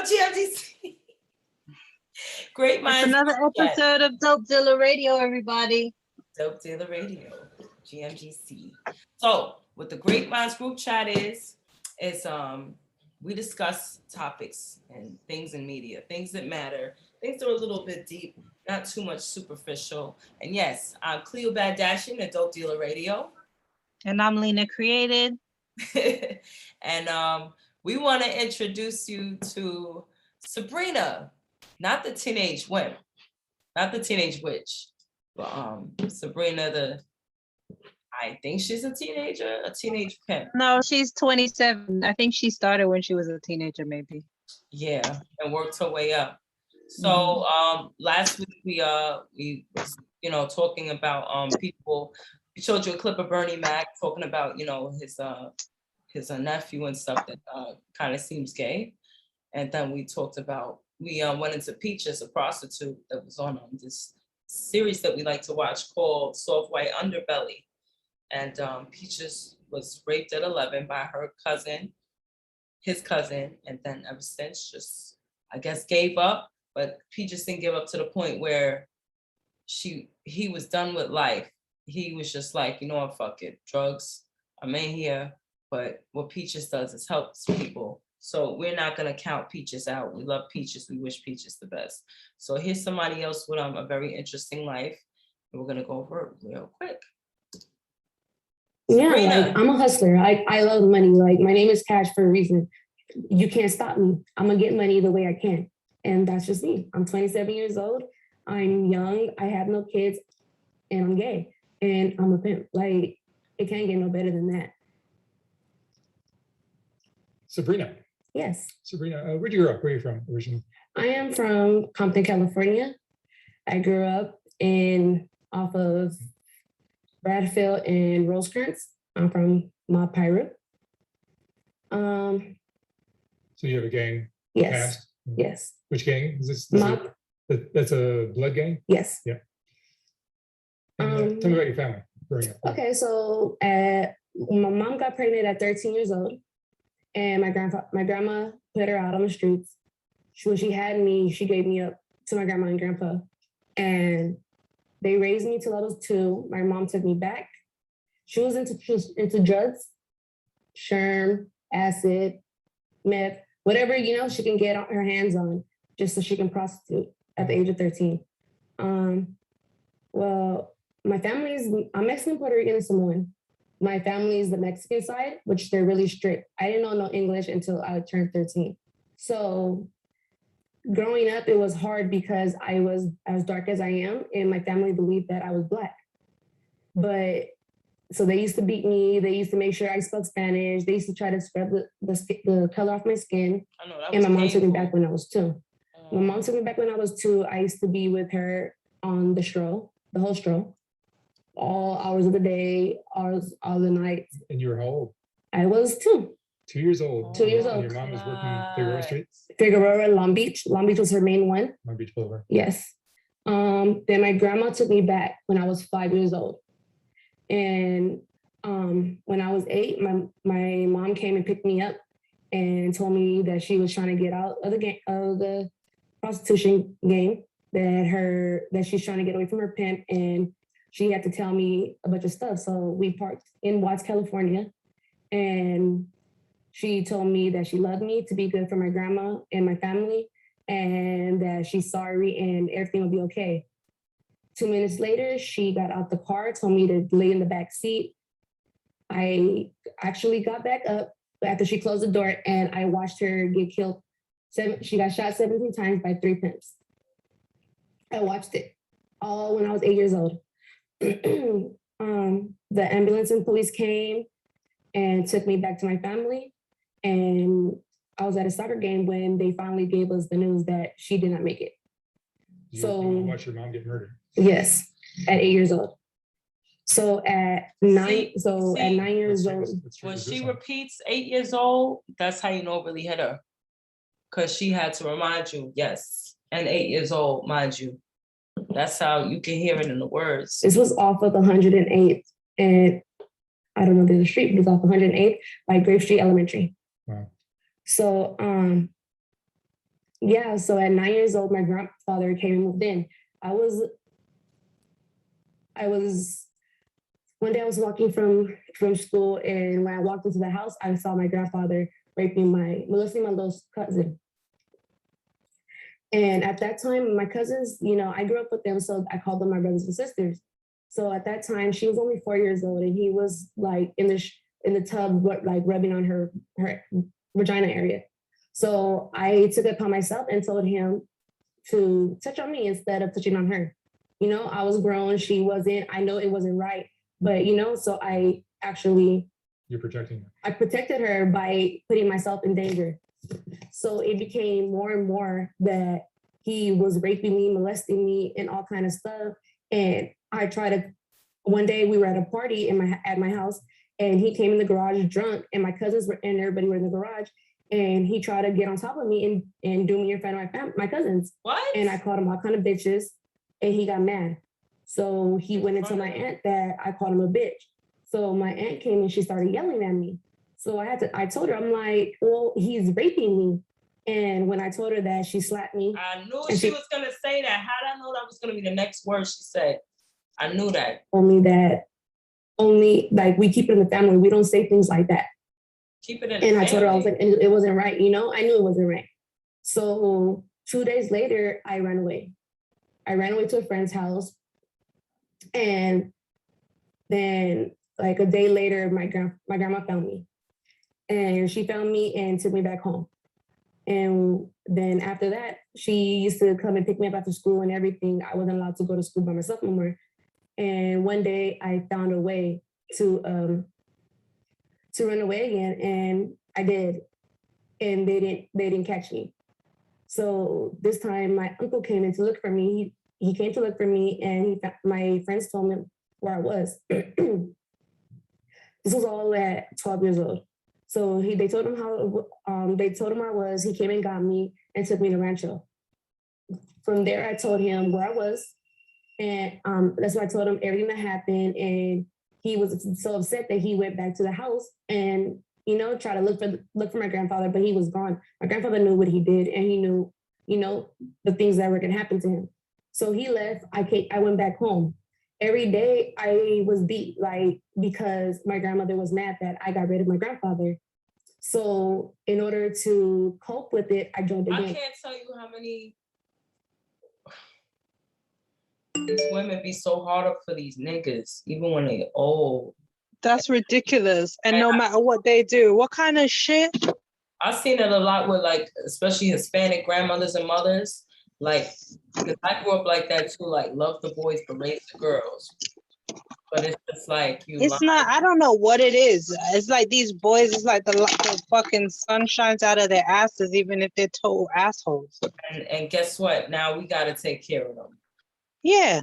GMGC. Great minds. It's another episode of Dope Dealer Radio, everybody. Dope Dealer Radio, GMGC. So, what the Great Minds group chat is we discuss topics and things in media, things that matter, things that are a little bit deep, not too much superficial. And yes, I'm Cleo Badashian at Dope Dealer Radio. And I'm Lena Created. And we want to introduce you to Sabrina, not the teenage wimp, not the teenage witch, but Sabrina, I think she's a teenage pimp. No, she's 27. I think she started when she was a teenager, maybe. Yeah, and worked her way up. So last week we talking about people. We showed you a clip of Bernie Mac talking about his nephew and stuff that kind of seems gay, and then we went into Peaches, a prostitute that was on this series that we like to watch called Soft White Underbelly. And Peaches was raped at 11 by his cousin, and then ever since just, I guess, gave up. But Peaches didn't give up to the point where he was done with life. He was just like, you know what, fuck it, drugs, I'm in here. But what Peaches does is helps people. So we're not gonna count Peaches out. We love Peaches. We wish Peaches the best. So here's somebody else with a very interesting life, and we're gonna go over it real quick. Yeah, like, I'm a hustler. I love money. Like, my name is Cash for a reason. You can't stop me. I'm gonna get money the way I can. And that's just me. I'm 27 years old. I'm young. I have no kids, and I'm gay. And I'm a pimp. Like, it can't get no better than that. Sabrina. Yes. Sabrina, where'd you grow up? Where are you from originally? I am from Compton, California. I grew up off of Bradfield and Rosecrans. I'm from Mount Pyro. So you have a gang? Yes. Past? Yes. Which gang is this? That's a blood gang? Yes. Yeah. And, tell me about your family growing up. Okay, so my mom got pregnant at 13 years old, and my grandma put her out on the streets. When she had me, she gave me up to my grandma and grandpa, and they raised me till I was 2. My mom took me back. She was into drugs, sherm, acid, meth, whatever, she can get her hands on, just so she can prostitute at the age of 13. Well, my I'm Mexican, Puerto Rican, and Samoan. My family is the Mexican side, which they're really strict. I didn't know no English until I turned 13. So growing up, it was hard because I was as dark as I am, and my family believed that I was Black. But so they used to beat me. They used to make sure I spoke Spanish. They used to try to scrub the color off my skin. And my mom took me back when I was 2. My mom took me back when I was 2. I used to be with her on the stroll, the whole stroll, all hours of the day, all the night. And you were how old? I was 2. 2 years old. 2 years old. And your mom was working Figueroa Street? Figueroa, Long Beach. Long Beach was her main one. Long Beach Boulevard. Yes. Then my grandma took me back when I was 5 years old. And when I was 8, my mom came and picked me up and told me that she was trying to get out of the prostitution game, that she's trying to get away from her pimp, and she had to tell me a bunch of stuff. So we parked in Watts, California, and she told me that she loved me, to be good for my grandma and my family, and that she's sorry and everything will be okay. 2 minutes later, she got out the car, told me to lay in the back seat. I actually got back up after she closed the door, and I watched her get killed. She got shot 17 times by 3 pimps. I watched it all when I was 8 years old. The ambulance and police came and took me back to my family. And I was at a soccer game when they finally gave us the news that she did not make it. You watched your mom get murdered? Yes, at 8 years old. So at 9 years old. When she repeats 8 years old, that's how you know it really hit her. Because she had to remind you, yes, and 8 years old, mind you. That's how you can hear it in the words. This was off of 108th, and I don't know if there's a street, but it was off 108th by Grape Street Elementary. Wow. So Yeah, so at 9 years old, my grandfather came and moved in. I was one day I was walking from school, and when I walked into the house, I saw my grandfather molesting my little cousin. And at that time, my cousins, I grew up with them, so I called them my brothers and sisters. So at that time, she was only 4 years old, and he was like in the tub, like rubbing on her vagina area. So I took it upon myself and told him to touch on me instead of touching on her. I was grown, she wasn't. I know it wasn't right, but so You're protecting her. I protected her by putting myself in danger. So it became more and more that he was raping me, molesting me, and all kind of stuff. And one day we were at a party at my house, and he came in the garage drunk, and my cousins and everybody were in the garage, and he tried to get on top of me and do me in front of my cousins. What? And I called him all kind of bitches, and he got mad. So he went into my aunt that I called him a bitch. So my aunt came and she started yelling at me. So I told her, I'm like, well, he's raping me. And when I told her that, she slapped me. I knew she was going to say that. How did I know that was going to be the next word she said? I knew that. Only like we keep it in the family. We don't say things like that. Keep it in and the I family. told her, I was like, it wasn't right. I knew it wasn't right. So 2 days later, I ran away. I ran away to a friend's house. And then like a day later, my grandma found me. And she found me and took me back home. And then after that, she used to come and pick me up after school and everything. I wasn't allowed to go to school by myself anymore. And one day I found a way to run away again, and I did. And they didn't catch me. So this time my uncle came in to look for me. He came to look for me, and my friends told me where I was. This was all at 12 years old. So they told him where I was. He came and got me and took me to Rancho. From there, I told him where I was, and that's why I told him everything that happened. And he was so upset that he went back to the house and try to look for my grandfather, but he was gone. My grandfather knew what he did, and he knew the things that were gonna happen to him. So he left. I went back home. Every day I was beat, like, because my grandmother was mad that I got rid of my grandfather. So in order to cope with it, I joined the gang. I can't tell you how many these women be so hard up for these niggas, even when they old. That's ridiculous. And no matter what they do, what kind of shit? I've seen it a lot with, like, especially Hispanic grandmothers and mothers. Like, because I grew up like that too, like, love the boys but raise the girls. But it's just like It's not, I don't know what it is. It's like these boys, it's like the fucking sun shines out of their asses, even if they're total assholes. And guess what? Now we got to take care of them. Yeah.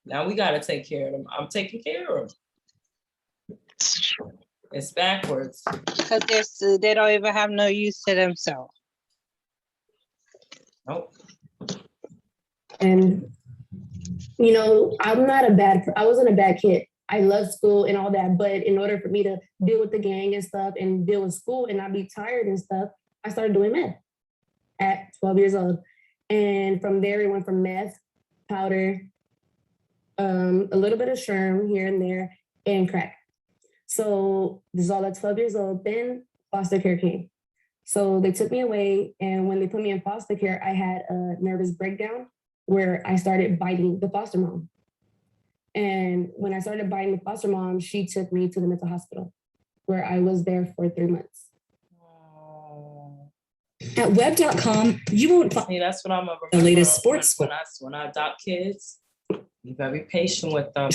Now we got to take care of them. I'm taking care of them. It's backwards. Because they don't even have no use to themselves. Nope. And I wasn't a bad kid. I loved school and all that, but in order for me to deal with the gang and stuff and deal with school and not be tired and stuff, I started doing meth at 12 years old. And from there, it went from meth, powder, a little bit of sherm here and there, and crack. So this is all at 12 years old. Then foster care came. So they took me away, and when they put me in foster care, I had a nervous breakdown where I started biting the foster mom. And when I started biting the foster mom, she took me to the mental hospital, where I was there for 3 months. At web.com, you won't find that's what I'm about. the latest sports when I adopt kids, be very patient with them.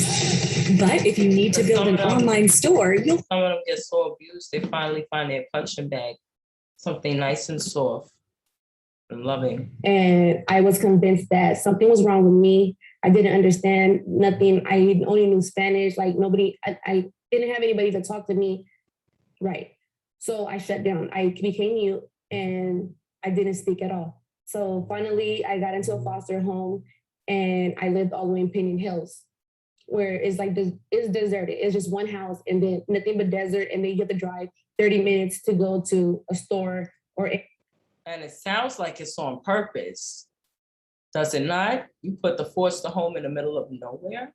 But if you need to build an online store, some of them get so abused, they finally find their punching bag, something nice and soft and loving. And I was convinced that something was wrong with me. I didn't understand nothing. I only knew Spanish. Like nobody, I didn't have anybody to talk to me. Right. So I shut down. I became mute and I didn't speak at all. So finally I got into a foster home and I lived all the way in Pinion Hills, where it's like it's deserted. It's just one house and then nothing but desert. And then you have to drive 30 minutes to go to a store or And it sounds like it's on purpose. Does it not? You put the foster home in the middle of nowhere?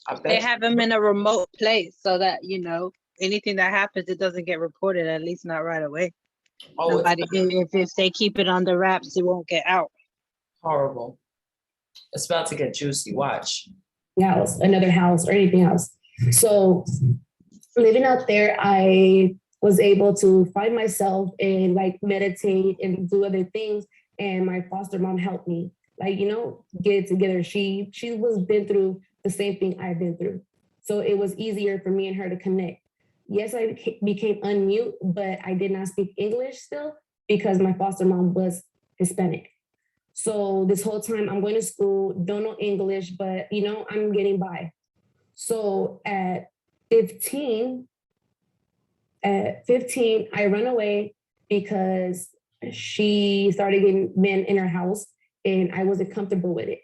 I They bet have them in a remote place so that, you know, anything that happens, it doesn't get reported, at least not right away. oh, it's Nobody, if they keep it under wraps, it won't get out. horrible. It's about to get juicy. Watch. House, another house, or anything else. So living out there, I was able to find myself and like meditate and do other things. And my foster mom helped me, like, you know, get it together. She was been through the same thing I've been through. So it was easier for me and her to connect. Yes, I became unmute, but I did not speak English still because my foster mom was Hispanic. So this whole time I'm going to school, don't know English, but you know, I'm getting by. So at 15, I run away because she started getting men in her house and I wasn't comfortable with it.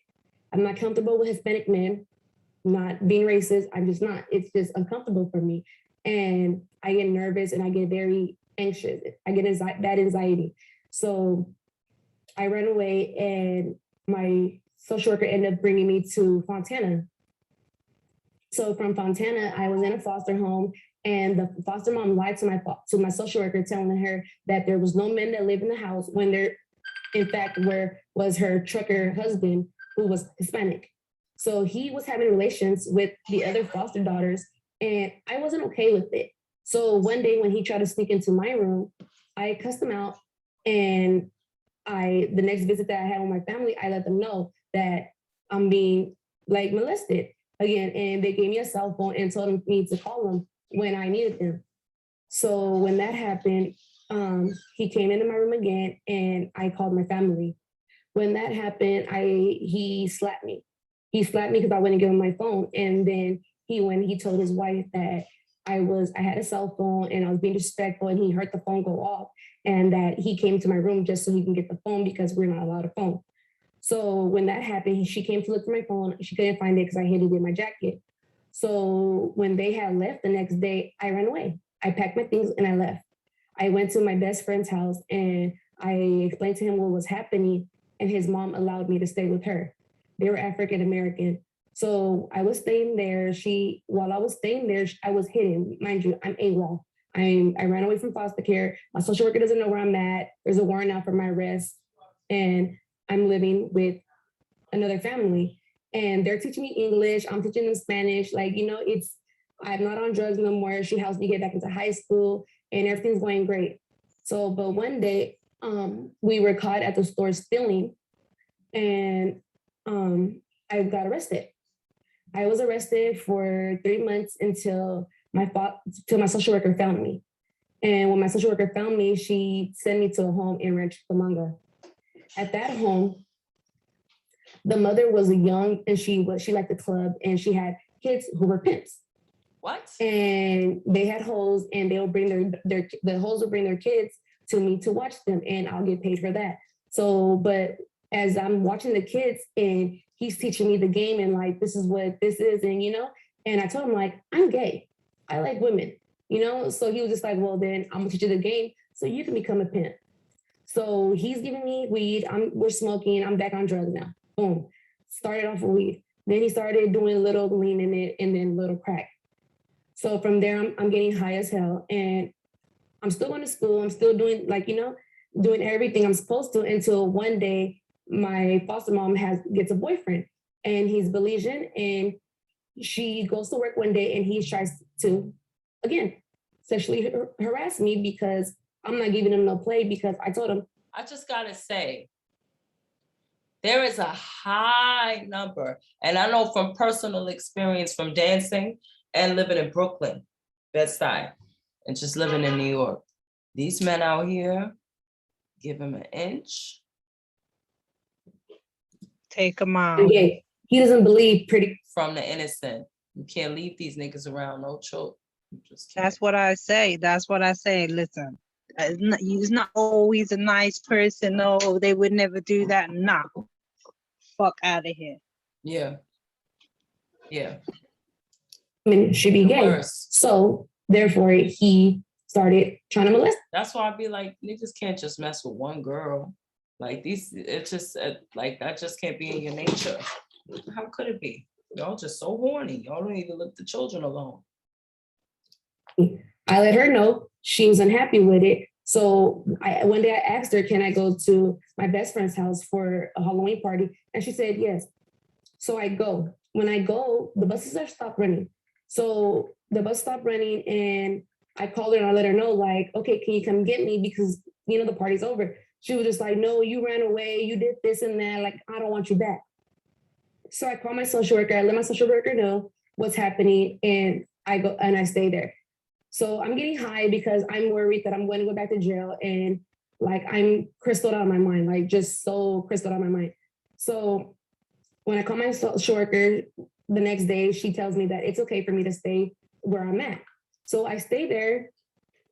I'm not comfortable with Hispanic men, not being racist. I'm just not. It's just uncomfortable for me. And I get nervous and I get very anxious. I get bad anxiety. So I ran away and my social worker ended up bringing me to Fontana. So from Fontana, I was in a foster home and the foster mom lied to my social worker, telling her that there was no men that live in the house when there, in fact, was her trucker husband who was Hispanic. So he was having relations with the other foster daughters and I wasn't okay with it. So one day when he tried to sneak into my room, I cussed him out and the next visit that I had with my family, I let them know that I'm being like molested again. And they gave me a cell phone and told me to call them when I needed them. So when that happened, he came into my room again and I called my family. When that happened, he slapped me. He slapped me because I wouldn't give him my phone. And then he told his wife that I had a cell phone and I was being disrespectful and he heard the phone go off and that he came to my room just so he can get the phone because we're not allowed a phone. So when that happened, she came to look for my phone. She couldn't find it because I hid it in my jacket. So when they had left the next day, I ran away. I packed my things and I left. I went to my best friend's house and I explained to him what was happening and his mom allowed me to stay with her. They were African American. So I was staying there. While I was staying there, I was hidden. Mind you, I'm AWOL. I ran away from foster care. My social worker doesn't know where I'm at. There's a warrant out for my arrest. And I'm living with another family. And they're teaching me English. I'm teaching them Spanish. Like, you know, I'm not on drugs no more. She helps me get back into high school and everything's going great. So, but one day we were caught at the store stealing and I got arrested. I was arrested for 3 months until my social worker found me. And when my social worker found me, she sent me to a home in Rancho Cucamonga. At that home, the mother was young and she liked the club and she had kids who were pimps. What? And they had hoes and they'll bring the hoes will bring their kids to me to watch them and I'll get paid for that. So, but as I'm watching the kids and he's teaching me the game and like, this is what this is. And, you know, and I told him like, I'm gay. I like women, you know? So he was just like, well, then I'm gonna teach you the game so you can become a pimp. So he's giving me weed. We're smoking. I'm back on drugs now. Boom. Started off with weed. Then he started doing a little lean in it and then a little crack. So from there, I'm getting high as hell. And I'm still going to school. I'm still doing like, you know, doing everything I'm supposed to until one day my foster mom gets a boyfriend and he's Belizean and she goes to work one day and he tries to, again, sexually harass me because I'm not giving him no play because I told him. I just gotta say, there is a high number, and I know from personal experience from dancing and living in Brooklyn, Bed-Stuy, and just living in New York. These men out here, give him an inch. Take him out. Okay. He doesn't believe from the innocent. You can't leave these niggas around, no choke. That's what I say. Listen, he's not always a nice person. No, they would never do that. Nah, fuck out of here. Yeah. Yeah. I mean, should be gay. So therefore he started trying to molest. That's why I be like, niggas can't just mess with one girl. Like it's just like that just can't be in your nature. How could it be? Y'all just so horny. Y'all don't even let the children alone. I let her know she was unhappy with it. So one day I asked her, can I go to my best friend's house for a Halloween party? And she said, yes. So I go. When I go, the buses are stopped running. So the bus stopped running and I called her and I let her know, like, okay, can you come get me? Because, the party's over. She was just like, no, you ran away. You did this and that. Like, I don't want you back. So I called my social worker. I let my social worker know what's happening. And I go and I stay there. So I'm getting high because I'm worried that I'm going to go back to jail and like I'm crystalled out of my mind, like just so crystalled out of my mind. So when I call my social worker the next day, she tells me that it's okay for me to stay where I'm at. So I stay there.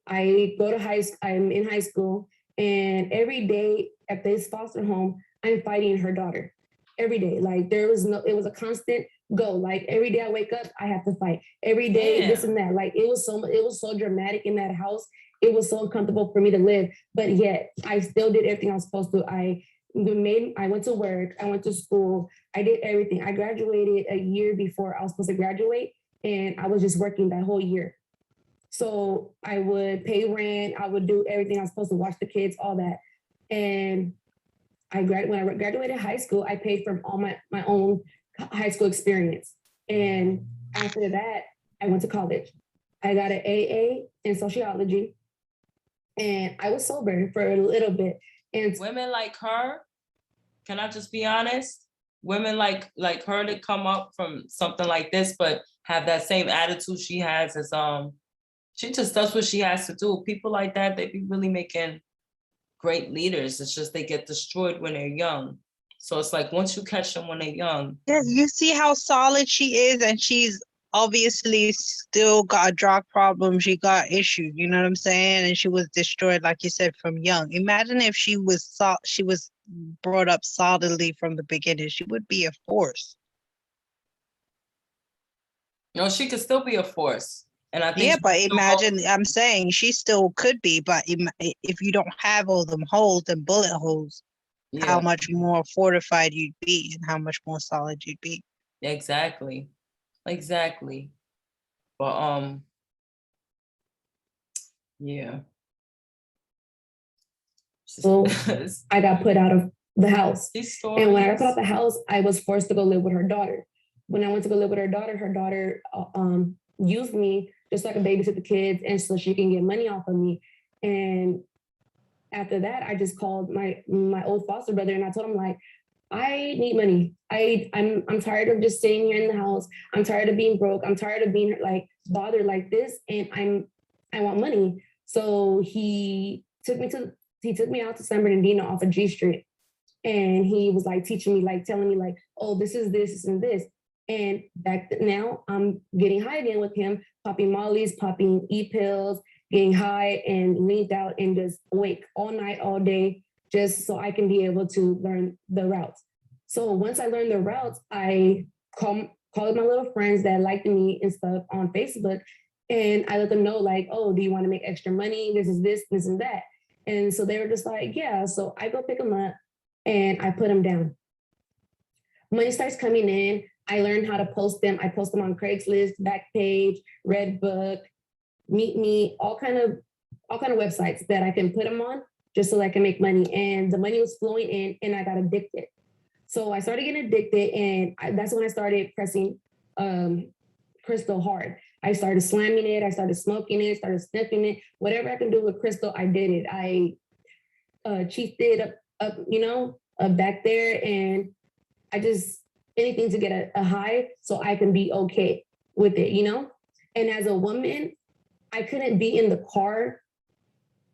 I go to I'm in high school, and every day at this foster home, I'm fighting her daughter. Every day, like it was a constant go. Like every day I wake up, I have to fight. Every day, this and that. Like it was so dramatic in that house. It was so uncomfortable for me to live, but yet I still did everything I was supposed to. I went to work, I went to school, I did everything. I graduated a year before I was supposed to graduate, and I was just working that whole year. So I would pay rent, I would do everything I was supposed to, watch the kids, all that. And when I graduated high school, I paid for all my own high school experience. And after that, I went to college. I got an AA in sociology, and I was sober for a little bit. And women like her, can I just be honest? Women like her to come up from something like this, but have that same attitude she has as she just does what she has to do. People like that, they be really making great leaders. It's just they get destroyed when they're young. So it's like once you catch them when they're young. Yeah, you see how solid she is, and she's obviously still got a drug problem. She got issues, you know what I'm saying? And she was destroyed, like you said, from young. Imagine if she was brought up solidly from the beginning. She would be a force. No, she could still be a force. And I think yeah, but imagine, I'm saying she still could be, but if you don't have all them holes and bullet holes, how much more fortified you'd be and how much more solid you'd be. Exactly. But yeah. So I got put out of the house. And when I got put out of the house, I was forced to go live with her daughter. When I went to go live with her daughter used me just so I could babysit the kids and so she can get money off of me. And after that, I just called my old foster brother and I told him, like, I need money. I'm tired of just staying here in the house. I'm tired of being broke. I'm tired of being like bothered like this. And I want money. So he took me out to San Bernardino off of G Street. And he was like teaching me, like telling me like, oh, this is this and this. And now I'm getting high again with him, popping mollies, popping e-pills, getting high and leaned out and just awake all night, all day, just so I can be able to learn the routes. So once I learned the routes, I called my little friends that liked me and stuff on Facebook. And I let them know like, oh, do you want to make extra money? This is this and that. And so they were just like, yeah. So I go pick them up and I put them down. Money starts coming in. I learned how to post them. I post them on Craigslist, Backpage, Redbook, Meet Me, all kind of websites that I can put them on just so I can make money. And the money was flowing in and I got addicted. So I started getting addicted and that's when I started pressing crystal hard. I started slamming it. I started smoking it, started sniffing it. Whatever I can do with crystal, I did it. I chiefed it up back there, and I just anything to get a high so I can be okay with it, And as a woman, I couldn't be in the car.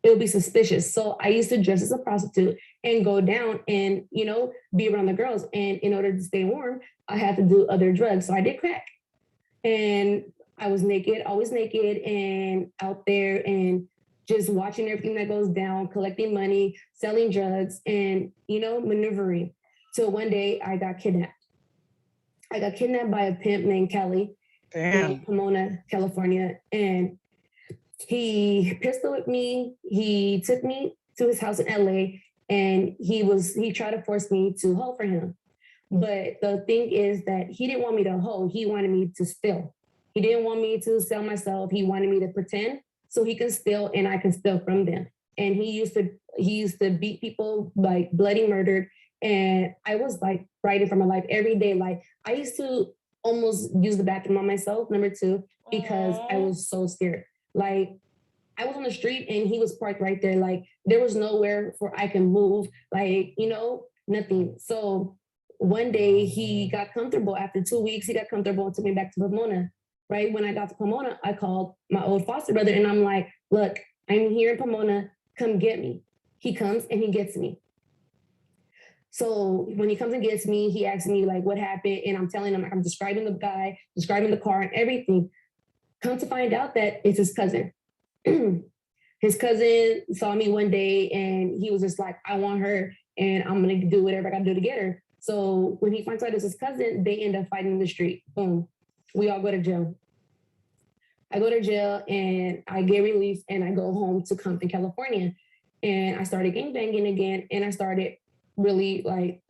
It would be suspicious. So I used to dress as a prostitute and go down and, be around the girls. And in order to stay warm, I had to do other drugs. So I did crack. And I was naked, always naked and out there and just watching everything that goes down, collecting money, selling drugs and, maneuvering. So one day I got kidnapped. I got kidnapped by a pimp named Kelly in Pomona, California. And he pistol whipped me. He took me to his house in LA, and he tried to force me to hoe for him. But the thing is that he didn't want me to hoe. He wanted me to steal. He didn't want me to sell myself. He wanted me to pretend so he can steal and I can steal from them. And he used to beat people, like bloody murdered. And I was like fighting for my life every day. Like I used to almost use the bathroom on myself, number two, because I was so scared. Like I was on the street and he was parked right there. Like there was nowhere for I can move, like, nothing. So one day he got comfortable. After 2 weeks, he got comfortable and took me back to Pomona. Right when I got to Pomona, I called my old foster brother and I'm like, look, I'm here in Pomona, come get me. He comes and he gets me. So when he comes and gets me, he asks me like what happened. And I'm telling him, I'm describing the guy, describing the car and everything. Come to find out that it's his cousin. His cousin saw me one day and he was just like, I want her and I'm going to do whatever I got to do to get her. So when he finds out it's his cousin, they end up fighting in the street. Boom. We all go to jail. I go to jail and I get released and I go home to Compton, California. And I started gangbanging again. And I started really like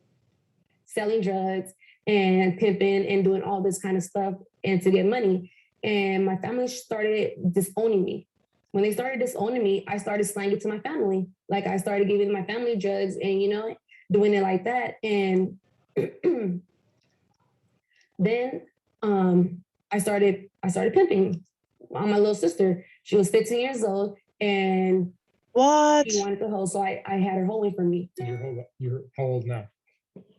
selling drugs and pimping and doing all this kind of stuff and to get money. And my family started disowning me. When they started disowning me, I started slanging to my family. Like I started giving my family drugs and, doing it like that. And then I started pimping on my little sister. She was 15 years old and What? she wanted to hoe. So I had her hoeing for me. You're how old now?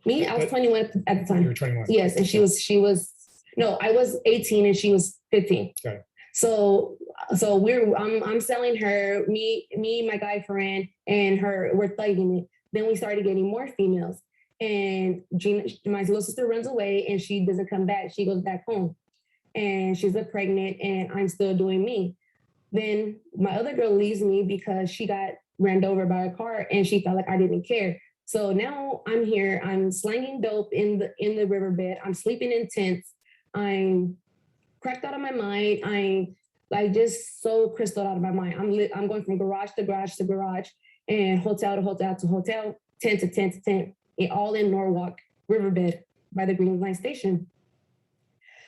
Me, I was 21 at the time. You were 21. Yes, and she was no, I was 18 and she was 15. Okay. So I'm selling her, me, my guy friend, and her, we're thugging it. Then we started getting more females. And Gina, my little sister runs away and she doesn't come back. She goes back home. And she's pregnant and I'm still doing me. Then my other girl leaves me because she got ran over by a car and she felt like I didn't care. So now I'm here, I'm slanging dope in the riverbed. I'm sleeping in tents. I'm cracked out of my mind. I'm like just so crystal out of my mind. I'm going from garage to garage to garage and hotel to hotel to hotel, tent to tent to tent, all in Norwalk riverbed by the Green Line station.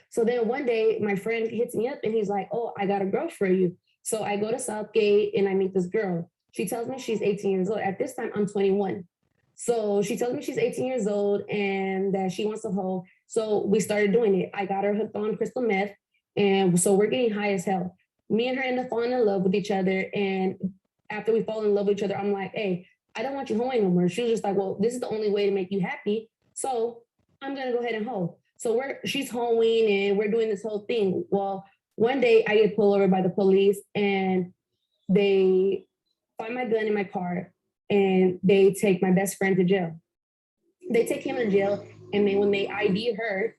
So then one day my friend hits me up and he's like, oh, I got a girl for you. So I go to Southgate and I meet this girl. She tells me she's 18 years old. At this time, I'm 21. So she tells me she's 18 years old and that she wants to hoe. So we started doing it. I got her hooked on crystal meth. And so we're getting high as hell. Me and her end up falling in love with each other. And after we fall in love with each other, I'm like, hey, I don't want you hoeing no more. She was just like, well, this is the only way to make you happy. So I'm going to go ahead and hoe. So she's hoeing and we're doing this whole thing. Well, one day I get pulled over by the police and they find my gun in my car and they take my best friend to jail. They take him to jail and then when they ID her,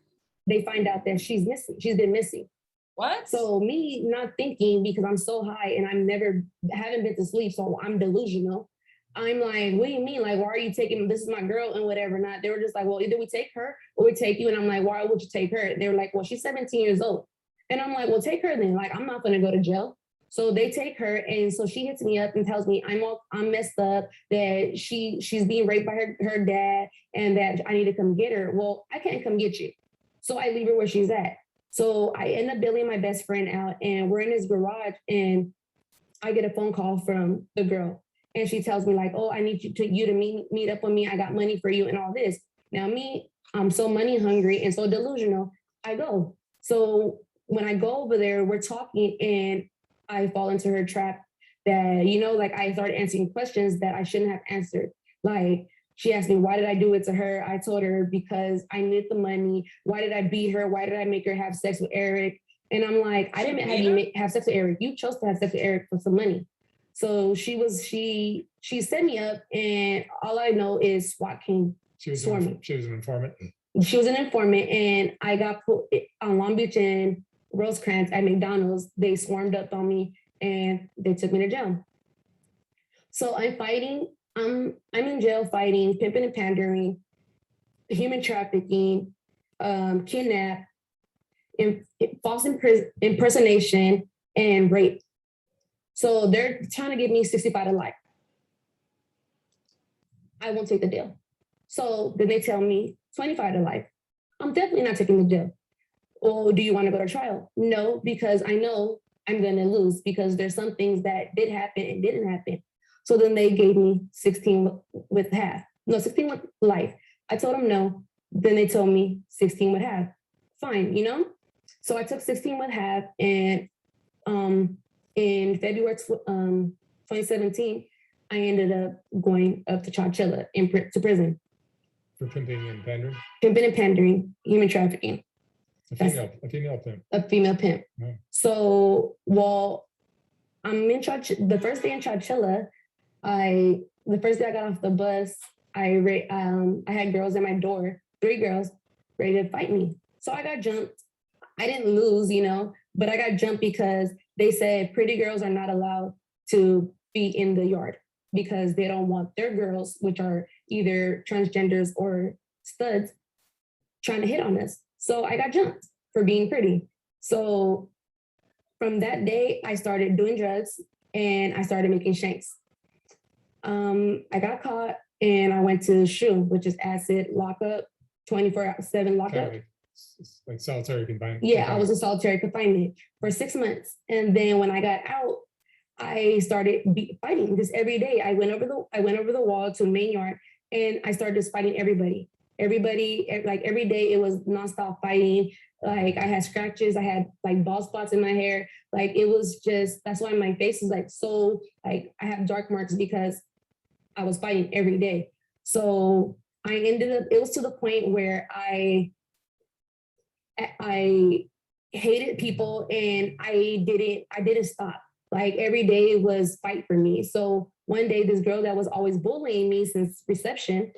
they find out that she's missing. She's been missing. What? So me not thinking because I'm so high and haven't been to sleep, so I'm delusional. I'm like, what do you mean? Like, why are you taking, this is my girl and whatever not. They were just like, well, either we take her or we take you. And I'm like, why would you take her? They were like, well, she's 17 years old. And I'm like, well, take her then. Like, I'm not going to go to jail. So they take her. And so she hits me up and tells me I'm messed up, that she's being raped by her dad and that I need to come get her. Well, I can't come get you. So I leave her where she's at. So I end up bailing my best friend out and we're in his garage and I get a phone call from the girl. And she tells me like, oh, I need you to meet up with me. I got money for you and all this. Now me, I'm so money hungry and so delusional. I go. So when I go over there, we're talking and I fall into her trap that, like I started answering questions that I shouldn't have answered. Like she asked me, why did I do it to her? I told her because I needed the money. Why did I beat her? Why did I make her have sex with Eric? And I'm like, I didn't have you have sex with Eric. You chose to have sex with Eric for some money. So she set me up and all I know is SWAT came. She was an informant. She was an informant and I got put on Long Beach and Rosecrans at McDonald's. They swarmed up on me and they took me to jail. So I'm fighting. I'm in jail fighting, pimping and pandering, human trafficking, kidnap, false impersonation, and rape. So they're trying to give me 65 to life. I won't take the deal. So then they tell me 25 to life. I'm definitely not taking the deal. Or do you want to go to trial? No, because I know I'm going to lose because there's some things that did happen and didn't happen. So then they gave me 16 with half. No, 16 with life. I told them no. Then they told me 16 with half. Fine, you know? So I took 16 with half, and in February 2017, I ended up going up to Chowchilla to prison. For pimping and pandering? Pimping and pandering, human trafficking. A female pimp. A female pimp. Yeah. So while I'm in the first day in Chowchilla, the first day I got off the bus, I had girls at my door, 3 girls ready to fight me. So I got jumped. I didn't lose, you know, but I got jumped because they said pretty girls are not allowed to be in the yard because they don't want their girls, which are either transgenders or studs, trying to hit on us. So I got jumped for being pretty. So from that day, I started doing drugs and I started making shanks. I got caught and I went to SHU, which is acid lockup, 24/7 lockup. Like solitary confinement. Yeah, I was in solitary confinement for 6 months. And then when I got out, I started fighting just every day. I went over the wall to the main yard and I started just fighting everybody. Like every day it was nonstop fighting. Like I had scratches, I had like bald spots in my hair. Like it was just, that's why my face is like so, like I have dark marks because I was fighting every day. So I ended up, it was to the point where I hated people and I didn't stop. Like every day was fight for me. So one day this girl that was always bullying me since reception,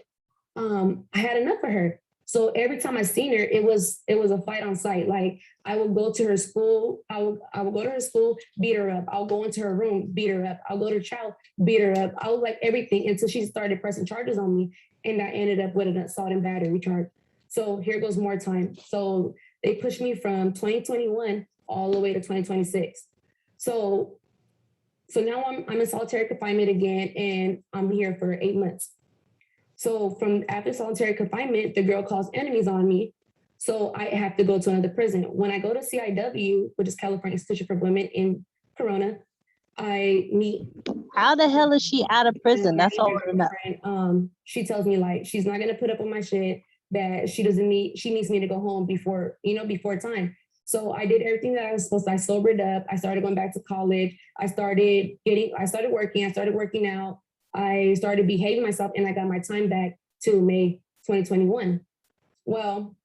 I had enough of her. So every time I seen her, it was a fight on site. Like I would go to her school, I would go to her school, beat her up. I'll go into her room, beat her up. I'll go to child, beat her up. I was like everything until she started pressing charges on me. And I ended up with an assault and battery charge. So here goes more time. So they pushed me from 2021 all the way to 2026. So now I'm in solitary confinement again, and I'm here for 8 months. So from after solitary confinement, the girl calls enemies on me. So I have to go to another prison. When I go to CIW, which is California Institution for Women in Corona, I meet. How the hell is she out of prison? That's all I know. She tells me like she's not gonna put up with my shit, that she needs me to go home before time. So I did everything that I was supposed to. I sobered up. I started going back to college. I started working. I started working out. I started behaving myself, and I got my time back to May 2021. Well,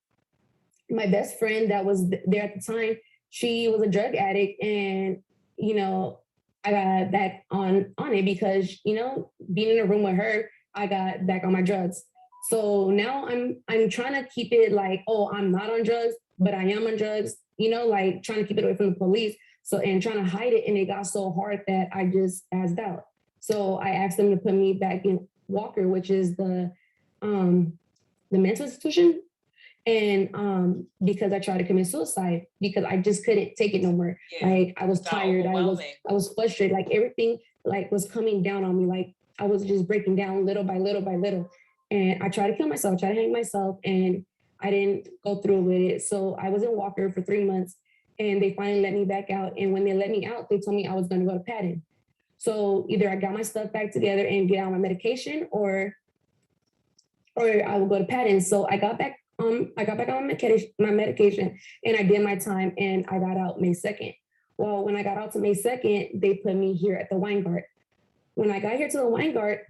my best friend that was there at the time, she was a drug addict, and you know, I got back on it because being in a room with her, I got back on my drugs. So now I'm trying to keep it like, oh, I'm not on drugs, but I am on drugs. Like trying to keep it away from the police. So and trying to hide it, and it got so hard that I just passed out. So I asked them to put me back in Walker, which is the mental institution. And because I tried to commit suicide because I just couldn't take it no more. Yeah. Like I was tired. I was frustrated. Like everything like was coming down on me. Like I was just breaking down little by little by little. And I tried to kill myself, tried to hang myself, and I didn't go through with it. So I was in Walker for 3 months, and they finally let me back out. And when they let me out, they told me I was going to go to Patton. So either I got my stuff back together and get on my medication, or I will go to Patton. So I got back on my medication, and I did my time, and I got out May 2nd. Well, when I got out to May 2nd, they put me here at the Weingart. When I got here to the Weingart,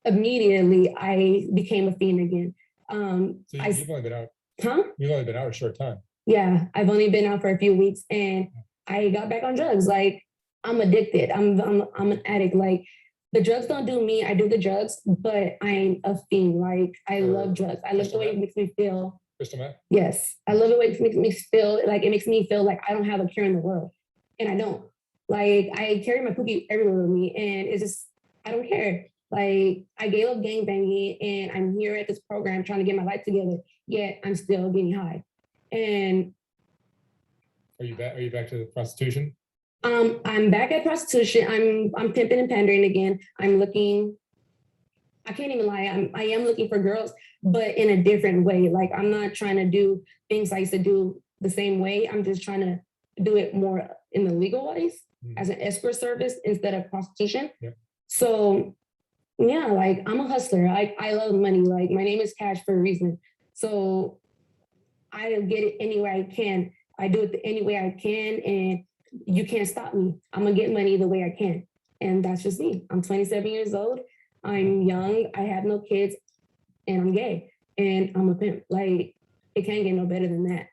immediately I became a fiend again. So you've only been out. Huh? You've only been out a short time. Yeah, I've only been out for a few weeks, and I got back on drugs. Like I'm addicted. I'm an addict. Like the drugs don't do me. I do the drugs, but I'm a fiend. Like I love drugs. I love the way it makes me feel. Crystal meth? Yes, I love the way it makes me feel. Like it makes me feel like I don't have a care in the world, and I don't. Like I carry my cookie everywhere with me, and it's just I don't care. Like I gave up gangbanging, and I'm here at this program trying to get my life together. Yet I'm still getting high. And are you back to the prostitution? I'm back at prostitution. I'm pimping and pandering again. I'm looking. I can't even lie. I am looking for girls, but in a different way. Like I'm not trying to do things I used to do the same way. I'm just trying to do it more in the legal ways as an escort service instead of prostitution. Yeah. So yeah, like I'm a hustler. I love money. Like my name is Cash for a reason. So I get it any way I can. I do it any way I can, and you can't stop me. I'm gonna get money the way I can. And that's just me. I'm 27 years old. I'm young. I have no kids, and I'm gay, and I'm a pimp. Like it can't get no better than that.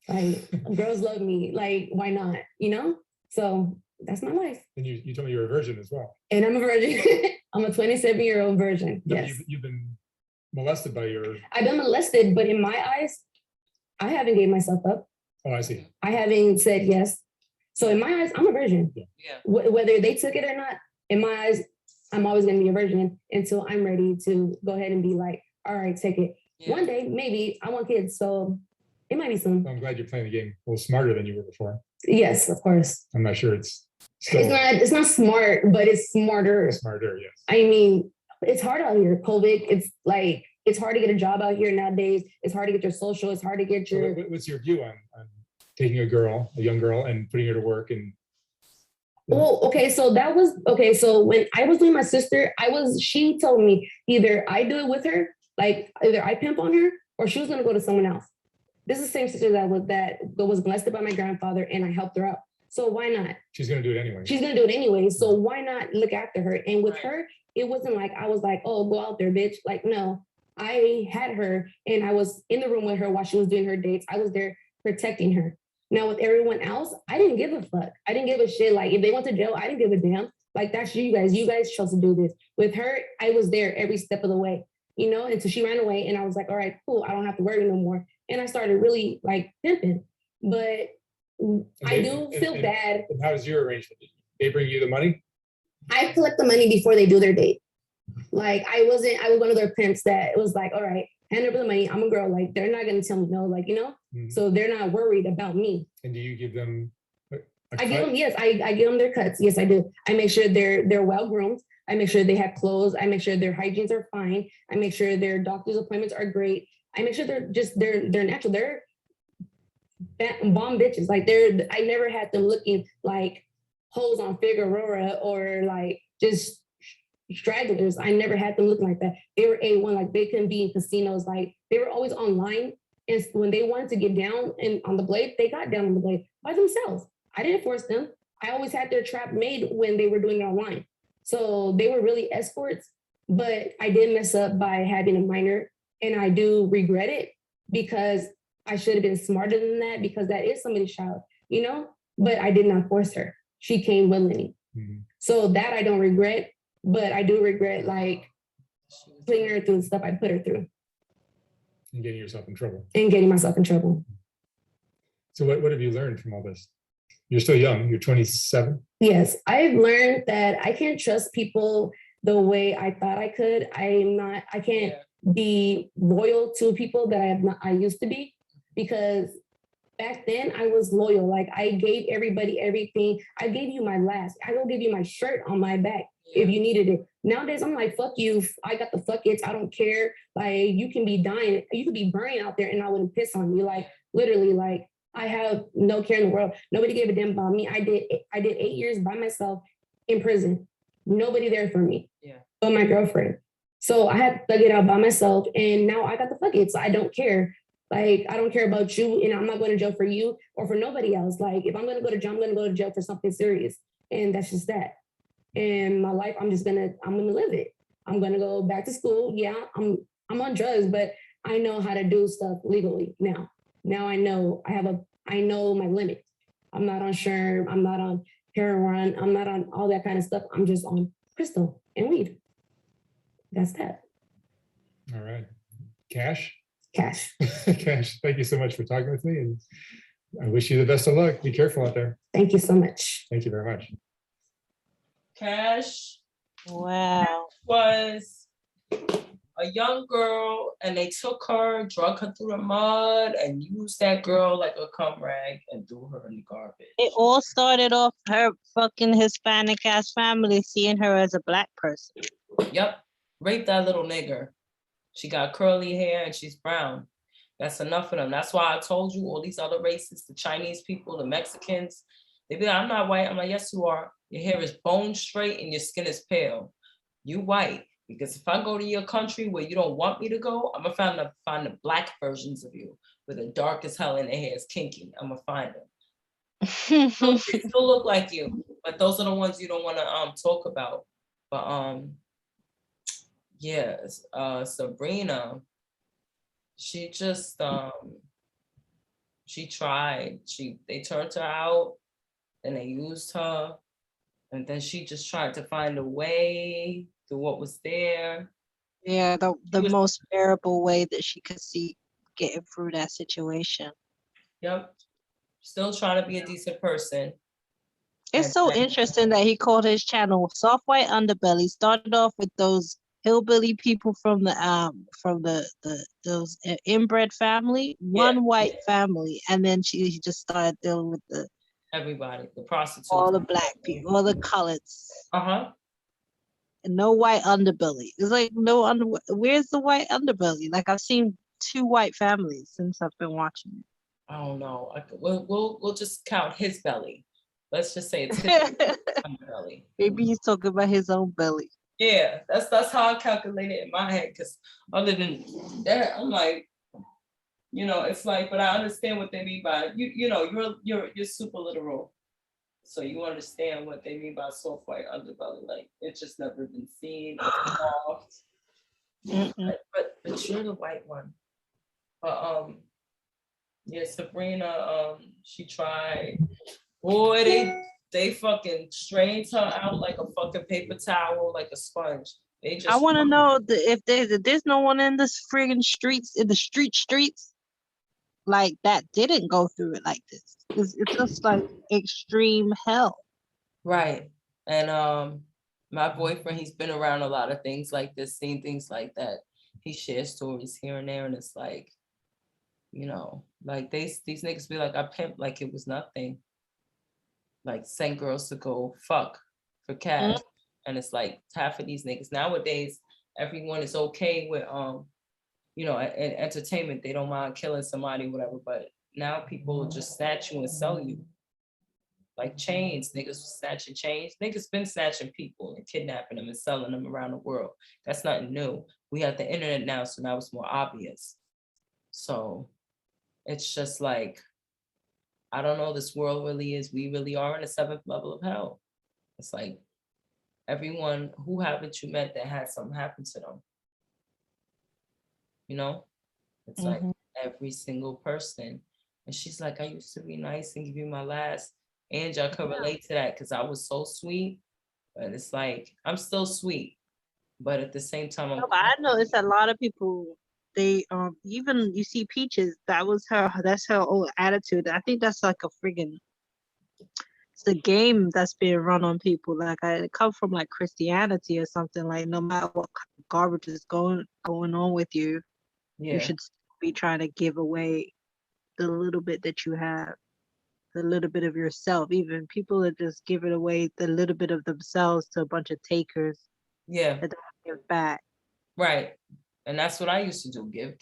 Like girls love me. Like why not? You know? So that's my life. And you told me you're a virgin as well. And I'm a virgin. I'm a 27-year-old virgin. No, Yes. You've been molested by your. I've been molested, but in my eyes, I haven't gave myself up. Oh, I see. I haven't said yes. So in my eyes, I'm a virgin. Yeah. Whether they took it or not, in my eyes, I'm always going to be a virgin until I'm ready to go ahead and be like, all right, take it. Yeah. One day, maybe I want kids. So it might be soon. I'm glad you're playing the game a little smarter than you were before. Yes, of course. I'm not sure it's still It's not smart, but it's smarter. smarter. Yes. I mean, it's hard out here. COVID, it's like, it's hard to get a job out here nowadays. It's hard to get your social. It's hard to get So your. what's your view on taking a young girl, and putting her to work? And Oh, okay. So that was okay. So when I was with my sister, she told me either I do it with her, like either I pimp on her, or she was gonna go to someone else. This is the same sister that was molested by my grandfather, and I helped her out. So why not? she's going to do it anyway. She's gonna do it anyway. So why not look after her? And with Right. her, it wasn't like I was like, oh, go out there, bitch. Like, no, I had her and I was in the room with her while she was doing her dates. I was there protecting her. Now with everyone else, I didn't give a fuck. I didn't give a shit. Like if they went to jail, I didn't give a damn. Like that's you guys. You guys chose to do this. With her, I was there every step of the way, you know, until she ran away. And I was like, all right, cool. I don't have to worry no more. And I started really like pimping. But I do feel bad. And how was your arrangement? They bring you the money? I collect the money before they do their date. Like I was one of their pimps that was like, all right, hand over the money. I'm a girl. Like they're not gonna tell me no, like, you know, so they're not worried about me. And do you give them I give them, yes, I give them their cuts. Yes, I do. I make sure they're well groomed. I make sure they have clothes. I make sure their hygienes are fine. I make sure their doctor's appointments are great. I make sure they're natural. They're bomb bitches. Like I never had them looking like hoes on Figueroa or like just stragglers. I never had them looking like that. They were A1, like they couldn't be in casinos. Like they were always online. And when they wanted to get down and on the blade, they got down on the blade by themselves. I didn't force them. I always had their trap made when they were doing it online. So they were really escorts, but I did mess up by having a minor, and I do regret it because I should have been smarter than that, because that is somebody's child, you know, but I did not force her. She came willingly. So that I don't regret, but I do regret like putting her through the stuff I put her through. and getting yourself in trouble? And getting myself in trouble. So what have you learned from all this? You're still young. You're 27. Yes, I've learned that I can't trust people the way I thought I could. I can't be loyal to people that I used to be, because back then I was loyal. Like I gave everybody everything. I gave you my last. I will give you my shirt on my back if you needed it. Nowadays I'm like, fuck you. I got the fuck it's. I don't care. Like you can be dying. You could be burning out there and I wouldn't piss on you. Like literally, like I have no care in the world. Nobody gave a damn about me. I did 8 years by myself in prison. Nobody there for me. Yeah. But my girlfriend. So I had to thug it out by myself. And now I got the fuck it. So I don't care. Like, I don't care about you, and I'm not going to jail for you or for nobody else. Like, if I'm going to go to jail, I'm going to go to jail for something serious. And that's just that. And my life, I'm going to live it. I'm going to go back to school. Yeah, I'm on drugs, but I know how to do stuff legally now. Now I know I know my limit. I'm not on Sherm. I'm not on heroin. I'm not on all that kind of stuff. I'm just on crystal and weed. That's that. All right. Cash? Cash. Cash, thank you so much for talking with me, and I wish you the best of luck. Be careful out there. Thank you so much. Thank you very much. Cash Wow. was a young girl, and they took her, drug her through the mud, and used that girl like a cum rag and threw her in the garbage. It all started off her fucking Hispanic ass family seeing her as a black person. Yep, rape that little nigger. She got curly hair and she's brown. That's enough of them. That's why I told you all these other races, the Chinese people, the Mexicans, they be like, I'm not white. I'm like, yes, you are. Your hair is bone straight and your skin is pale. You white. Because if I go to your country where you don't want me to go, I'm gonna find the black versions of you with the dark as hell and their hair is kinky. I'm gonna find them. They still look like you, but those are the ones you don't want to talk about. But yeah, Sabrina, she just she tried. They turned her out, and they used her, and then she just tried to find a way through what was there. Yeah, the was- most bearable way that she could see getting through that situation. Yep. Still trying to be a decent person. It's And so then- interesting that he called his channel Soft White Underbelly. Started off with those hillbilly people from the those inbred family, one white family, and then he just started dealing with everybody, the prostitutes. all the black people, all the coloreds. Uh-huh. And no white underbelly. It's like where's the white underbelly? Like I've seen 2 white families since I've been watching it. I don't know. We'll just count his belly. Let's just say it's his belly. Maybe he's talking about his own belly. Yeah, that's how I calculate it in my head. Because other than that, I'm like, it's like, but I understand what they mean by you're super literal, so you understand what they mean by soft white underbelly. Like it's just never been seen. It's soft. But you're the white one. But yeah, Sabrina, she tried. Boy, they fucking strained her out like a fucking paper towel, like a sponge. They just I want to know if there's no one in this friggin' streets, in the streets, like that didn't go through it like this. It's just like extreme hell. Right. And my boyfriend, he's been around a lot of things like this, seen things like that. He shares stories here and there, and it's like, like these niggas be like, I pimp like it was nothing. Like send girls to go fuck for cash. And it's like half of these niggas nowadays, everyone is okay with in entertainment, they don't mind killing somebody, whatever, but now people just snatch you and sell you. Like chains, niggas snatching chains. Niggas been snatching people and kidnapping them and selling them around the world. That's nothing new. We have the internet now, so now it's more obvious. So it's just like, I don't know, this world really is, we really are in the 7th level of hell. It's like everyone, who haven't you met that had something happen to them? It's like every single person. And she's like, I used to be nice and give you my last. And y'all could relate to that because I was so sweet. But it's like, I'm still sweet. But at the same time, I know it's a lot of people. They even you see Peaches, that's her old attitude. I think that's like a friggin' it's a game that's being run on people. Like it come from like Christianity or something. Like no matter what kind of garbage is going on with you, you should be trying to give away the little bit that you have, the little bit of yourself. Even people are just giving away the little bit of themselves to a bunch of takers. Yeah. That don't give back. Right. And that's what I used to do. Give.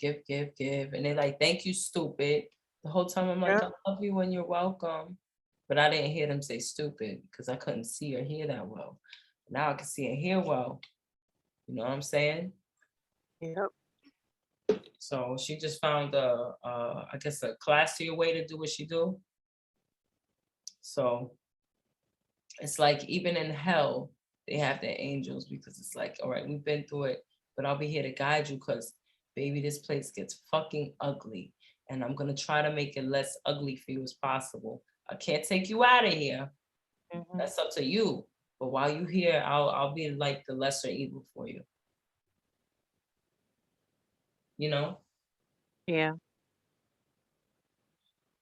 And they're like, thank you, stupid. The whole time I'm like, I love you and you're welcome. But I didn't hear them say stupid because I couldn't see or hear that well. Now I can see and hear well. You know what I'm saying? Yep. So she just found I guess a classier way to do what she do. So it's like even in hell, they have their angels because it's like, all right, we've been through it, but I'll be here to guide you because baby, this place gets fucking ugly. And I'm gonna try to make it less ugly for you as possible. I can't take you out of here. That's up to you. But while you're here, I'll be like the lesser evil for you. Yeah.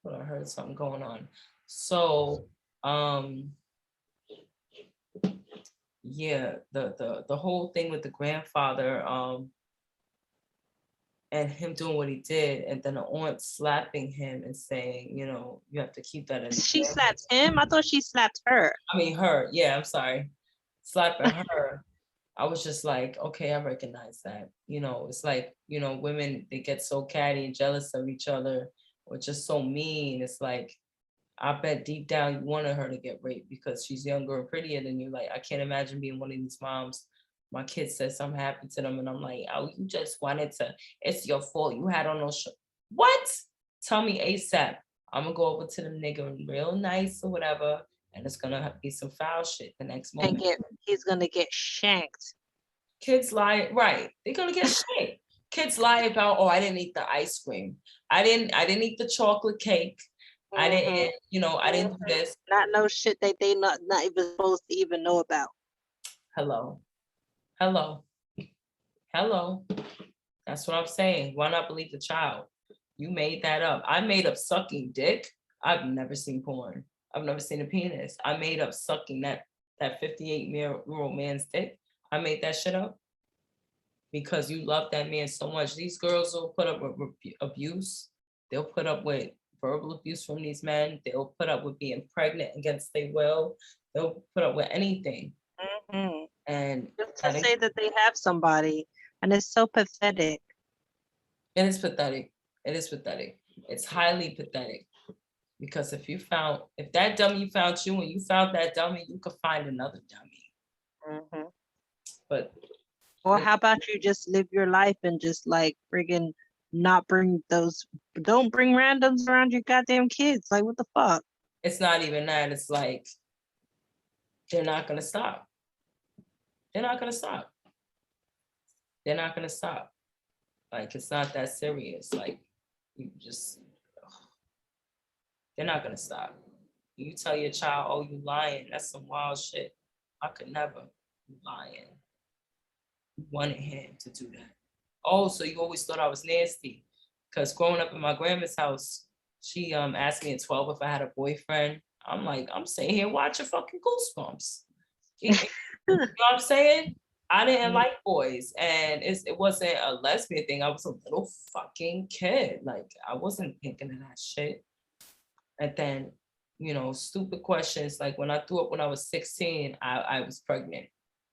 But I heard something going on. So yeah, the whole thing with the grandfather, and him doing what he did, and then the aunt slapping him and saying, you know, you have to keep that in the She family. slapped him. I thought she slapped her. I mean, her. Yeah, I'm sorry. Slapping her. I was just like, okay, I recognize that. You know, it's like, you know, women, they get so catty and jealous of each other or just so mean. It's like, I bet deep down you wanted her to get raped because she's younger and prettier than you. Like, I can't imagine being one of these moms. My kid says something happened to them and I'm like, oh, you just wanted to, it's your fault. You had on no shirt. What? Tell me ASAP. I'm gonna go over to the nigga real nice or whatever, and it's gonna be some foul shit the next moment. And he's gonna get shanked. Kids lie, right? They're gonna get shanked. Kids lie about, oh, I didn't eat the ice cream. I didn't eat the chocolate cake. I didn't, you know, I didn't do this. Not no shit that they not even supposed to even know about. Hello. That's what I'm saying. Why not believe the child? You made that up. I made up sucking dick. I've never seen porn. I've never seen a penis. I made up sucking that 58-year-old man's dick. I made that shit up because you love that man so much. These girls will put up with abuse. They'll put up with verbal abuse from these men. They'll put up with being pregnant against their will. They'll put up with anything. And just to say that they have somebody, and it's so pathetic. It is pathetic. It is pathetic. It's highly pathetic. Because if that dummy found you and you found that dummy, you could find another dummy. But or how about you just live your life and just like friggin' don't bring randoms around your goddamn kids. Like, what the fuck? It's not even that. It's like, they're not gonna stop. They're not gonna stop. They're not gonna stop. Like, it's not that serious. Like, you just, they're not gonna stop. You tell your child, oh, you lying. That's some wild shit. I could never. You lying. You wanted him to do that. Oh, so you always thought I was nasty. Because growing up in my grandma's house, she asked me at 12 if I had a boyfriend. I'm like, I'm sitting here watching fucking Goosebumps. You know what I'm saying? I didn't like boys, and it wasn't a lesbian thing. I was a little fucking kid. Like, I wasn't thinking of that shit. And then, you know, stupid questions. Like, when I threw up when I was 16, I was pregnant.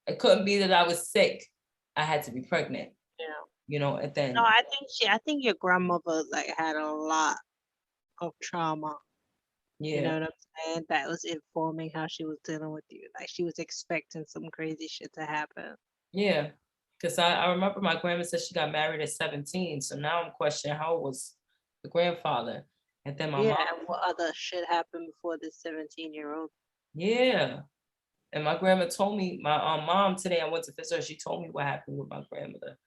It couldn't be that I was sick. I had to be pregnant. Yeah. You know, and then. No, I think your grandmother like had a lot of trauma. Yeah. You know what I'm saying? That was informing how she was dealing with you. Like, she was expecting some crazy shit to happen. Yeah. Because I remember my grandma said she got married at 17. So now I'm questioning how old was the grandfather. And then my mom. And what other shit happened before this 17-year-old? Yeah. And my grandma told me, my mom today, I went to visit her, she told me what happened with my grandmother.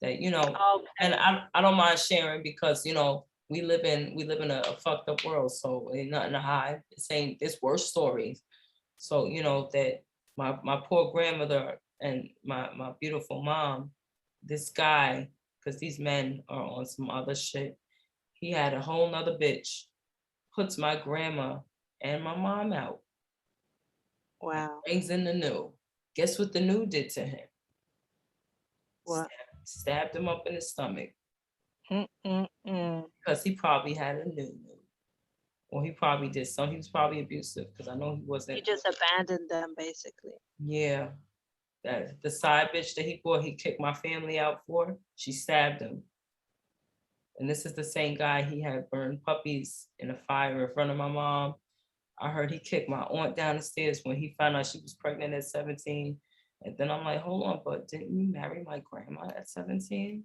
That, you know, and I don't mind sharing because, you know, we live in a fucked up world. So ain't nothing to hide. It's worse stories. So, you know, that my poor grandmother and my beautiful mom, this guy, because these men are on some other shit, he had a whole nother bitch, puts my grandma and my mom out. Wow. Brings in the new. Guess what the new did to him? What? Stabbed him up in his stomach. Because he probably had a new. Or he probably did something. He was probably abusive because I know he wasn't. He just abandoned them, basically. Yeah. That the side bitch that he brought, he kicked my family out for, she stabbed him. And this is the same guy he had burned puppies in a fire in front of my mom. I heard he kicked my aunt down the stairs when he found out she was pregnant at 17. And then I'm like, hold on, but didn't you marry my grandma at 17?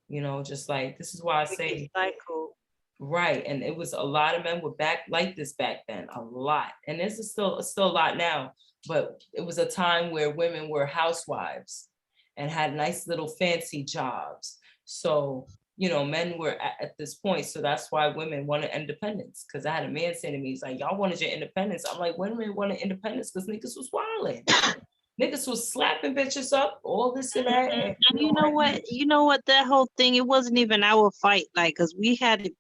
You know, just like, this is why I say. Cycle. Right. And it was a lot of men were back like this back then, a lot. And this is still a lot now, but it was a time where women were housewives and had nice little fancy jobs. So, you know, men were at this point. So that's why women wanted independence. Because I had a man saying to me, he's like, y'all wanted your independence. I'm like, women wanted independence because niggas was wilding. Niggas was slapping bitches up, all this and that. And you know what? You know what? That whole thing, it wasn't even our fight. Like, because we had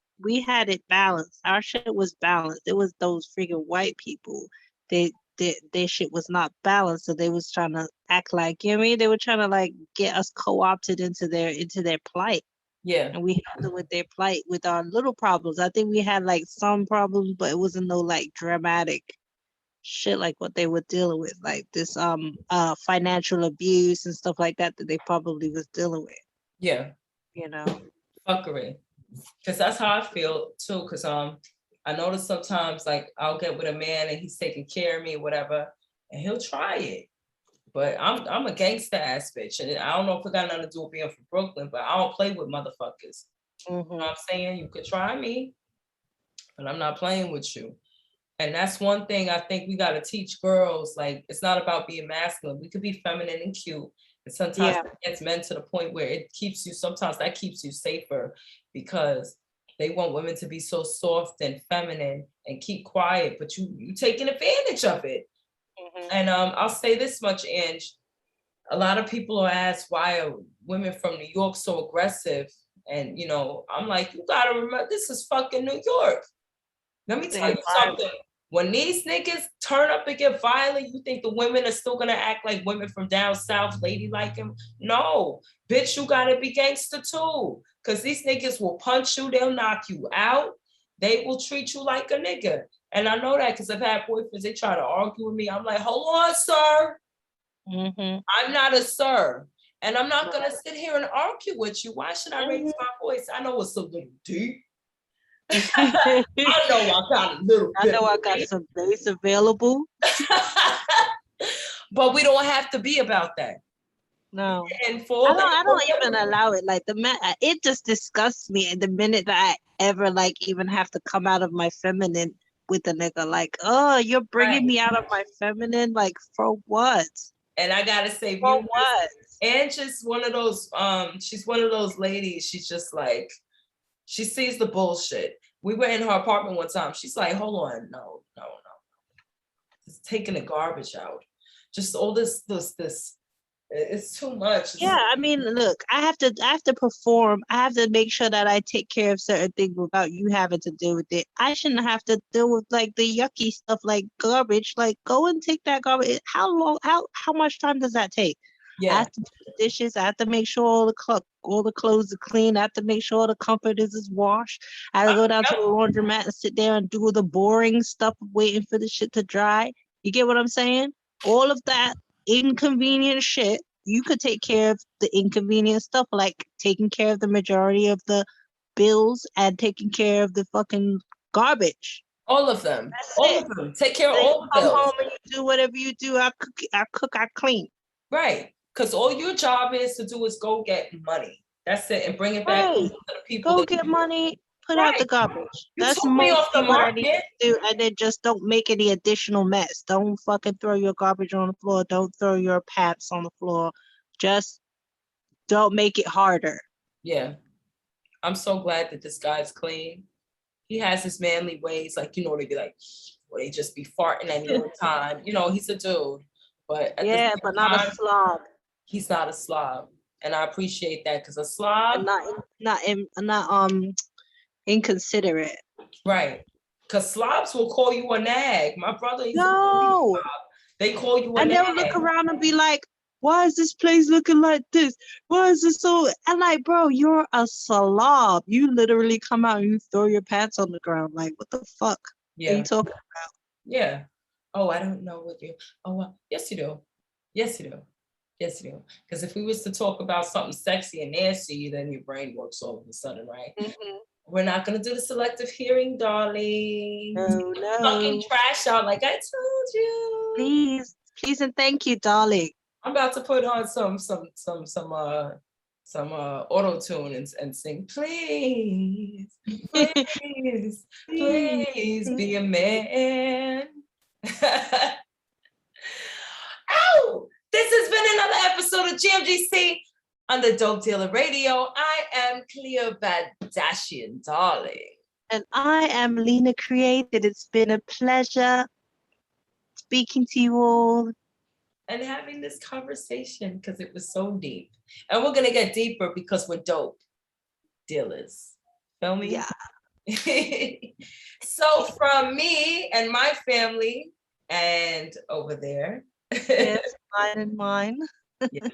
it balanced. Our shit was balanced. It was those freaking white people. They their shit was not balanced, so they was trying to act like, you know what I mean? They were trying to like get us co-opted into their plight. Yeah. And we handled with their plight with our little problems. I think we had like some problems, but it wasn't no like dramatic shit like what they were dealing with, like this financial abuse and stuff like that they probably was dealing with. Yeah. You know. Fuckery. Because that's how I feel too. Because I notice sometimes like I'll get with a man and he's taking care of me, whatever, and he'll try it. But I'm a gangster ass bitch, and I don't know if it got nothing to do with being from Brooklyn, but I don't play with motherfuckers. You know what I'm saying? You could try me, but I'm not playing with you. And that's one thing I think we got to teach girls. Like, it's not about being masculine. We could be feminine and cute. And sometimes it gets men to the point where it keeps you, sometimes that keeps you safer because they want women to be so soft and feminine and keep quiet, but you taking advantage of it. And I'll say this much, Ange. A lot of people are asked why are women from New York so aggressive? And, you know, I'm like, you got to remember, this is fucking New York. Let me tell you something. When these niggas turn up and get violent, you think the women are still gonna act like women from down south, ladylike them? No, bitch, you gotta be gangster too. Cause these niggas will punch you, they'll knock you out, they will treat you like a nigga. And I know that because I've had boyfriends, they try to argue with me. I'm like, hold on, sir. I'm not a sir. And I'm not gonna sit here and argue with you. Why should I raise my voice? I know it's a little deep. I know I got a little bit. I know I got some bass available. But we don't have to be about that. No. And for I don't even allow it. Like it just disgusts me the minute that I ever like even have to come out of my feminine with a nigga. Like, oh, you're bringing me out of my feminine. Like, for what? And I gotta say, for what? And just one of those. She's one of those ladies. She's just like, she sees the bullshit. We were in her apartment one time. She's like, hold on, no. Just taking the garbage out. Just all this. It's too much. Yeah, I mean, look, I have to perform. I have to make sure that I take care of certain things without you having to deal with it. I shouldn't have to deal with like the yucky stuff like garbage. Like, go and take that garbage. How much time does that take? Yeah. I have to do the dishes. I have to make sure all the clothes are clean. I have to make sure all the comforters is washed. I have to go down to the laundromat and sit there and do the boring stuff of waiting for the shit to dry. You get what I'm saying? All of that inconvenient shit, you could take care of the inconvenient stuff, like taking care of the majority of the bills and taking care of the fucking garbage. All of them. All of them. Take care of all the bills. Come home and you do whatever you do. I cook, I clean. Right. Because all your job is to do is go get money. That's it. And bring it back to the people. Go get money, put out the garbage. That's mostly what I need to do. And then just don't make any additional mess. Don't fucking throw your garbage on the floor. Don't throw your paps on the floor. Just don't make it harder. Yeah. I'm so glad that this guy's clean. He has his manly ways. Like, you know, they be like, well, they just be farting any other time. You know, he's a dude. But but not a slob. He's not a slob, and I appreciate that because a slob, not inconsiderate. Right? Because slobs will call you a nag. My brother, they call you a nag. And they'll look around and be like, "Why is this place looking like this? Why is it so?" And like, bro, you're a slob. You literally come out and you throw your pants on the ground. Like, what the fuck are you talking about? Yeah. Oh, I don't know what you. Oh, well, yes, you do. Yes, you do. Yes, you do. Because if we was to talk about something sexy and nasty, then your brain works all of a sudden, right? We're not gonna do the selective hearing, darling. No. Fucking trash out, like I told you. Please, and thank you, darling. I'm about to put on some auto tune and sing. Please be a man. Oh, this has been another episode of GMGC on the Dope Dealer Radio. I am Cleo Badashian, darling. And I am Lena Created. It's been a pleasure speaking to you all. And having this conversation because it was so deep. And we're going to get deeper because we're dope dealers. Feel me? Yeah. So from me and my family and over there. Yes, mine and mine. Yes.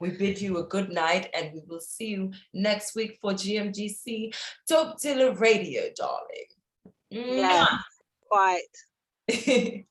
We bid you a good night, and we will see you next week for GMGC Dope Dealer Radio, darling. Yeah, quite. Mwah.